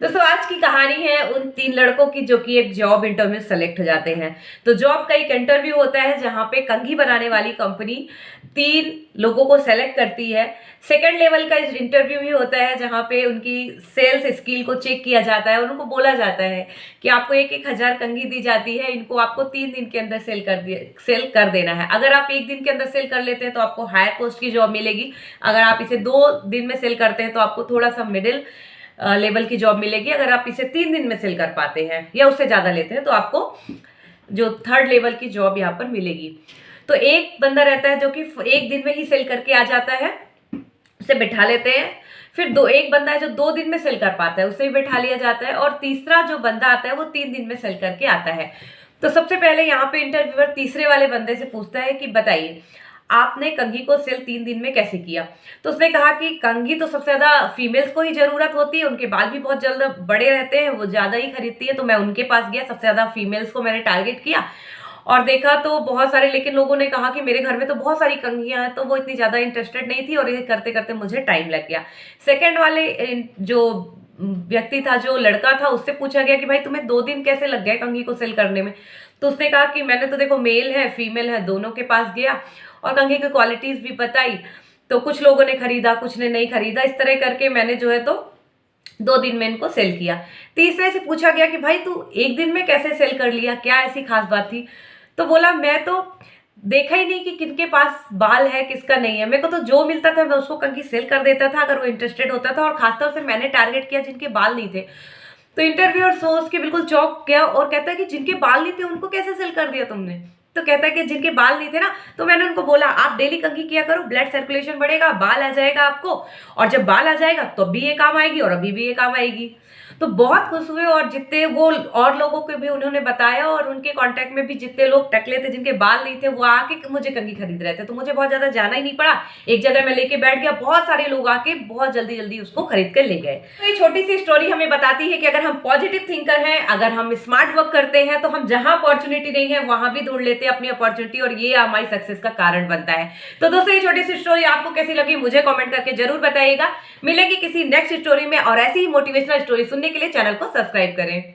दोस्तों आज की कहानी है उन 3 लड़कों की जो कि एक जॉब इंटरव्यू सेलेक्ट हो जाते हैं। तो जॉब का एक इंटरव्यू होता है जहां पे कंघी बनाने वाली कंपनी 3 लोगों को सेलेक्ट करती है। सेकंड लेवल का इंटरव्यू भी होता है जहां पे उनकी सेल्स स्किल को चेक किया जाता है और उनको बोला जाता है कि आपको 1,000 कंघी दी जाती है, इनको आपको 3 दिन के अंदर सेल कर देना है। अगर आप 1 दिन के अंदर सेल कर लेते हैं तो आपको हायर पोस्ट की जॉब मिलेगी। अगर आप इसे 2 दिन में सेल करते हैं तो आपको थोड़ा सा मिडिल लेवल की जॉब मिलेगी। अगर आप इसे 3 दिन में सेल कर पाते हैं या उससे ज्यादा लेते हैं तो आपको जो थर्ड लेवल की जॉब यहाँ पर मिलेगी। तो एक बंदा रहता है जो कि 1 दिन में ही सेल करके आ जाता है, उसे बिठा लेते हैं। फिर एक बंदा है जो 2 दिन में सेल कर पाता है, उसे भी बिठा लिया जाता है। और तीसरा जो बंदा आता है वो 3 दिन में सेल करके आता है। तो सबसे पहले यहाँ पे इंटरव्यूअर तीसरे वाले बंदे से पूछता है कि बताइए आपने कंघी को सेल 3 दिन में कैसे किया। तो उसने कहा कि कंघी तो सबसे ज्यादा फीमेल्स को ही जरूरत होती है, उनके बाल भी बहुत जल्द बड़े रहते हैं, वो ज्यादा ही खरीदती है। तो मैं उनके पास गया, सबसे ज्यादा फीमेल्स को मैंने टारगेट किया और देखा तो बहुत सारे, लेकिन लोगों ने कहा कि मेरे घर में तो बहुत सारी कंघियां हैं, तो वो इतनी ज्यादा इंटरेस्टेड नहीं थी और ये करते करते मुझे टाइम लग गया। सेकेंड वाले जो व्यक्ति था, जो लड़का था, उससे पूछा गया कि भाई तुम्हें 2 दिन कैसे लग गए कंघी को सेल करने में। तो उसने कहा कि मैंने तो देखो मेल है फीमेल है दोनों के पास गया और कंघी की क्वालिटीज भी बताई, तो कुछ लोगों ने खरीदा कुछ ने नहीं खरीदा, इस तरह करके मैंने जो है तो 2 दिन में इनको सेल किया। तीसरे से पूछा गया कि भाई तू 1 दिन में कैसे सेल कर लिया, क्या ऐसी खास बात थी। तो बोला मैं तो देखा ही नहीं कि किनके पास बाल है किसका नहीं है, मेरे को तो जो मिलता था मैं उसको कंघी सेल कर देता था अगर वो इंटरेस्टेड होता था, और खासतौर से मैंने टारगेट किया जिनके बाल नहीं थे। तो इंटरव्यूअर सोच के बिल्कुल चौंक गया और कहता है कि जिनके बाल नहीं थे उनको कैसे सेल कर दिया तुमने। तो कहता है कि जिनके बाल नहीं थे ना, तो मैंने उनको बोला आप डेली कंघी किया करो, ब्लड सर्कुलेशन बढ़ेगा, बाल आ जाएगा आपको, और जब बाल आ जाएगा तो भी ये काम आएगी और अभी भी ये काम आएगी। तो बहुत खुश हुए और जितने वो और लोगों को भी उन्होंने बताया, और उनके कांटेक्ट में भी जितने लोग टकले थे जिनके बाल नहीं थे वो आके मुझे कंघी खरीद रहे थे। तो मुझे बहुत ज्यादा जाना ही नहीं पड़ा, एक जगह मैं लेके बैठ गया, बहुत सारे लोग आके बहुत जल्दी जल्दी उसको खरीद कर ले गए। तो ये छोटी सी स्टोरी हमें बताती है कि अगर हम पॉजिटिव थिंकर हैं, अगर हम स्मार्ट वर्क करते हैं, तो हम जहां अपॉर्चुनिटी नहीं है वहां भी ढूंढ लेते हैं अपनी अपॉर्चुनिटी, और ये हमारी सक्सेस का कारण बनता है। तो दोस्तों ये छोटी सी स्टोरी आपको कैसी लगी मुझे कमेंट करके जरूर बताइएगा। मिलेंगे किसी नेक्स्ट स्टोरी में, और ऐसी ही मोटिवेशनल स्टोरी सुनने के लिए चैनल को सब्सक्राइब करें।